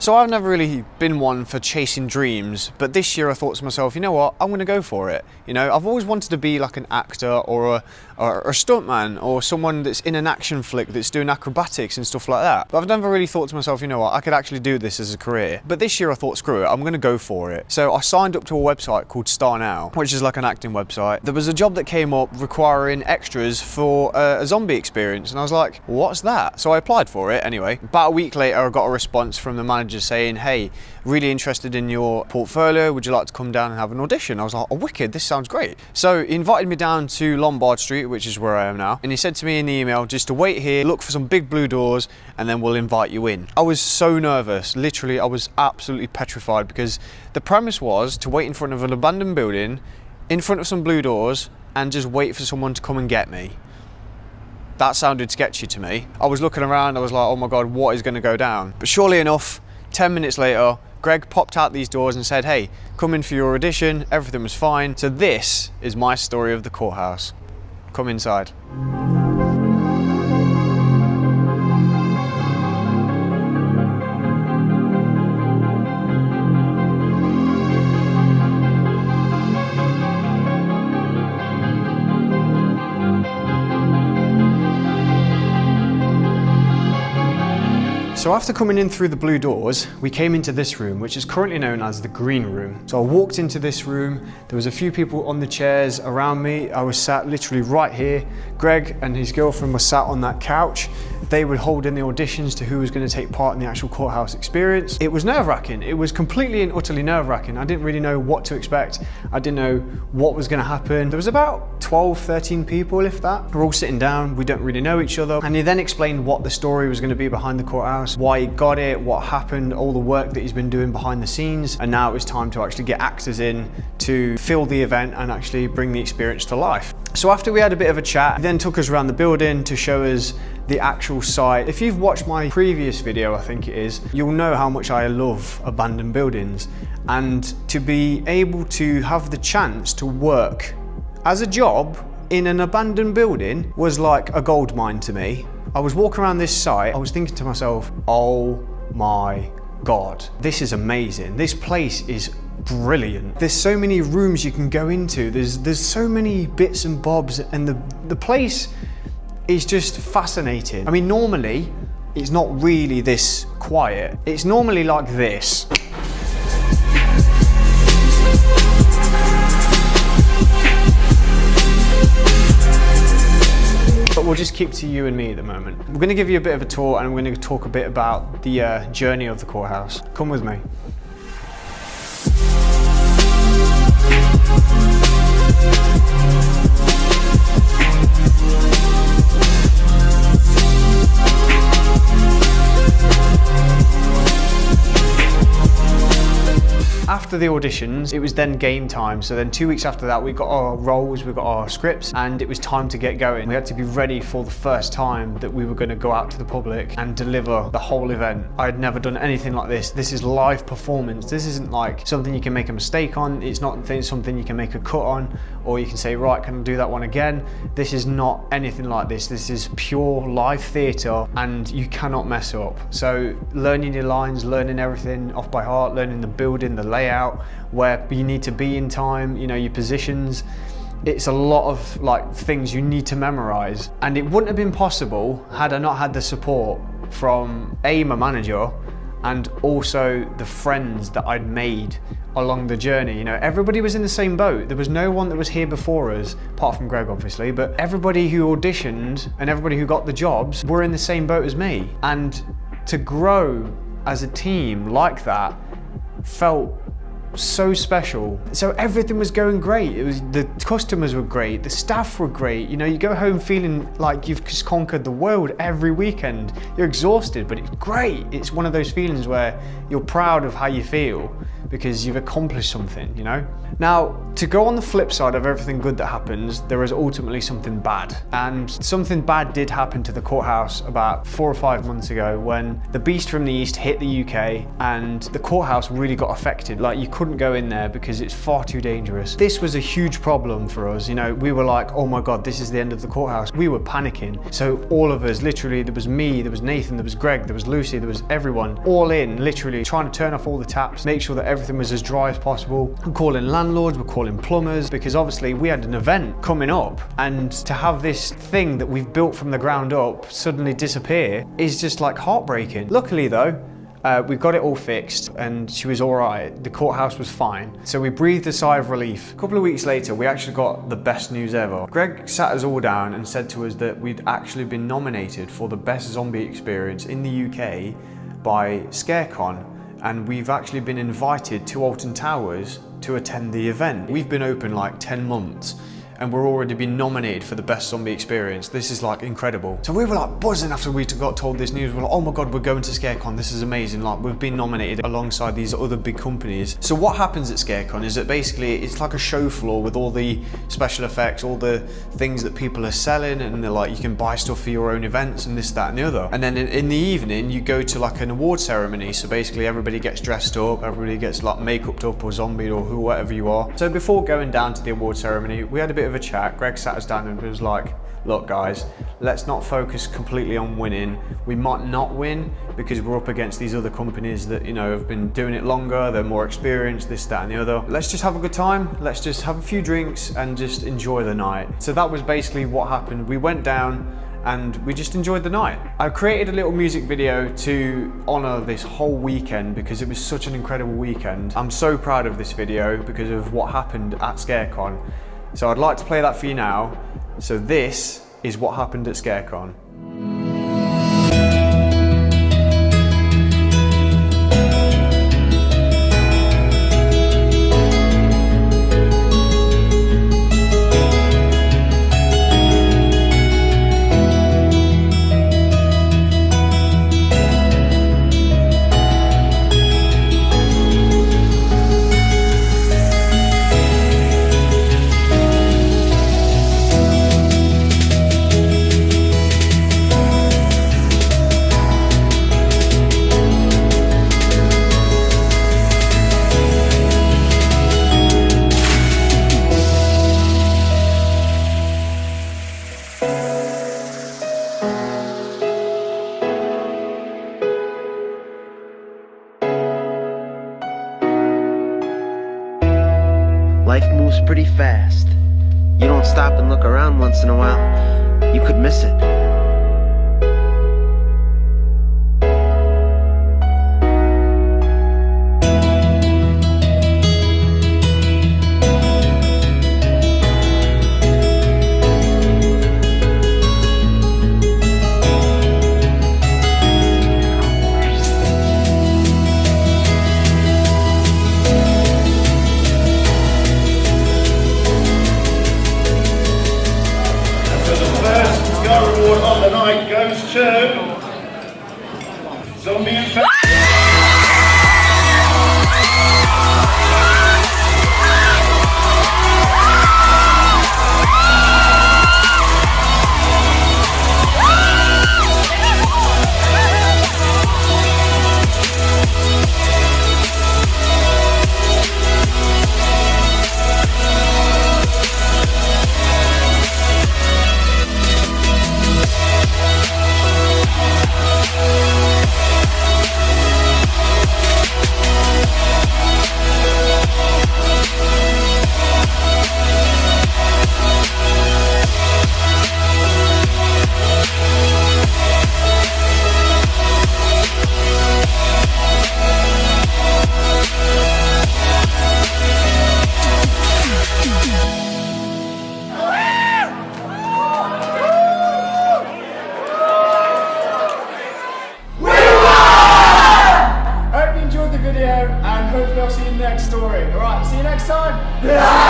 So I've never really been one for chasing dreams, but this year I thought to myself, you know what, I'm going to go for it. You know, I've always wanted to be like an actor or a stuntman or someone that's in an action flick that's doing acrobatics and stuff like that. But I've never really thought to myself, you know what, I could actually do this as a career. But this year I thought, screw it, I'm going to go for it. So I signed up to a website called Star Now, which is like an acting website. There was a job that came up requiring extras for a zombie experience, and I was like, what's that? So I applied for it anyway. About a week later I got a response from the manager saying, hey, really interested in your portfolio, would you like to come down and have an audition? I was like, oh wicked, this sounds great. So he invited me down to Lombard Street, which is where I am now, and he said to me in the email just to wait here, look for some big blue doors, and then we'll invite you in. I was so nervous, literally I was absolutely petrified, because the premise was to wait in front of an abandoned building in front of some blue doors and just wait for someone to come and get me. That sounded sketchy to me. I was looking around, I was like, oh my God, what is going to go down? But surely enough, 10 minutes later, Greg popped out these doors and said, hey, come in for your audition. Everything was fine. So this is my story of the courthouse. Come inside. So after coming in through the blue doors, we came into this room, which is currently known as the green room. So I walked into this room, there was a few people on the chairs around me. I was sat literally right here. Greg and his girlfriend were sat on that couch. They would hold in the auditions to who was going to take part in the actual courthouse experience. It was nerve-wracking. It was completely and utterly nerve-wracking. I didn't really know what to expect. I didn't know what was going to happen. There was about 12, 13 people, if that. We're all sitting down. We don't really know each other. And he then explained what the story was going to be behind the courthouse, why he got it, what happened, all the work that he's been doing behind the scenes. And now it was time to actually get actors in to fill the event and actually bring the experience to life. So after we had a bit of a chat, he then took us around the building to show us the actual site. If you've watched my previous video, I think it is, you'll know how much I love abandoned buildings. And to be able to have the chance to work as a job in an abandoned building was like a gold mine to me. I was walking around this site, I was thinking to myself, oh my God, this is amazing. This place is brilliant. There's so many rooms you can go into. There's so many bits and bobs, and the place is just fascinating. I mean, normally it's not really this quiet. It's normally like this. But we'll just keep to you and me at the moment. We're going to give you a bit of a tour, and we're going to talk a bit about the journey of the courthouse. Come with me. After the auditions, it was then game time. So then 2 weeks after that, we got our roles, we got our scripts, and it was time to get going. We had to be ready for the first time that we were going to go out to the public and deliver the whole event. I had never done anything like this. This is live performance. This isn't like something you can make a mistake on. It's not something you can make a cut on, or you can say, right, can I do that one again? This is not anything like this. This is pure live theatre, and you cannot mess up. So learning your lines, learning everything off by heart, learning the building, the layout, where you need to be in time, you know, your positions. It's a lot of like things you need to memorize, and it wouldn't have been possible had I not had the support from my manager and also the friends that I'd made along the journey. You know, everybody was in the same boat. There was no one that was here before us, apart from Greg obviously, but everybody who auditioned and everybody who got the jobs were in the same boat as me. And to grow as a team like that felt so special. So everything was going great. It was, the customers were great, the staff were great. You know, you go home feeling like you've just conquered the world every weekend. You're exhausted, but it's great. It's one of those feelings where you're proud of how you feel because you've accomplished something, you know? Now, to go on the flip side of everything good that happens, there is ultimately something bad. And something bad did happen to the courthouse about 4 or 5 months ago when the beast from the east hit the UK and the courthouse really got affected. Like, you couldn't couldn't go in there because it's far too dangerous. This was a huge problem for us. You know, we were like, oh my God, this is the end of the courthouse. We were panicking. So all of us, literally, there was me, there was Nathan, there was Greg, there was Lucy, there was everyone, all in, literally trying to turn off all the taps, make sure that everything was as dry as possible. We're calling landlords, we're calling plumbers, because obviously we had an event coming up, and to have this thing that we've built from the ground up suddenly disappear is just like heartbreaking. Luckily though, we got it all fixed and she was all right. The courthouse was fine. So we breathed a sigh of relief. A couple of weeks later, we actually got the best news ever. Greg sat us all down and said to us that we'd actually been nominated for the best zombie experience in the UK by ScareCon, and we've actually been invited to Alton Towers to attend the event. We've been open like 10 months. And we're already been nominated for the best zombie experience. This is like incredible. So we were like buzzing after we got told this news. We're like, oh my God, we're going to ScareCon. This is amazing. Like, we've been nominated alongside these other big companies. So what happens at ScareCon is that basically it's like a show floor with all the special effects, all the things that people are selling, and they're like, you can buy stuff for your own events and this, that, and the other. And then in the evening, you go to like an award ceremony. So basically everybody gets dressed up, everybody gets like make-upped up or zombied or whoever you are. So before going down to the award ceremony, we had a bit of a chat. Greg sat us down and was like, look guys, let's not focus completely on winning. We might not win because we're up against these other companies that, you know, have been doing it longer, they're more experienced, this, that, and the other. Let's just have a good time. Let's just have a few drinks and just enjoy the night. So that was basically what happened. We went down and we just enjoyed the night. I created a little music video to honor this whole weekend because it was such an incredible weekend. I'm so proud of this video because of what happened at ScareCon. So I'd like to play that for you now. So this is what happened at ScareCon. Life moves pretty fast. You don't stop and look around once in a while, you could miss it. Award of the night goes to Zombie Infection. And hopefully I'll see you next story. Alright, see you next time.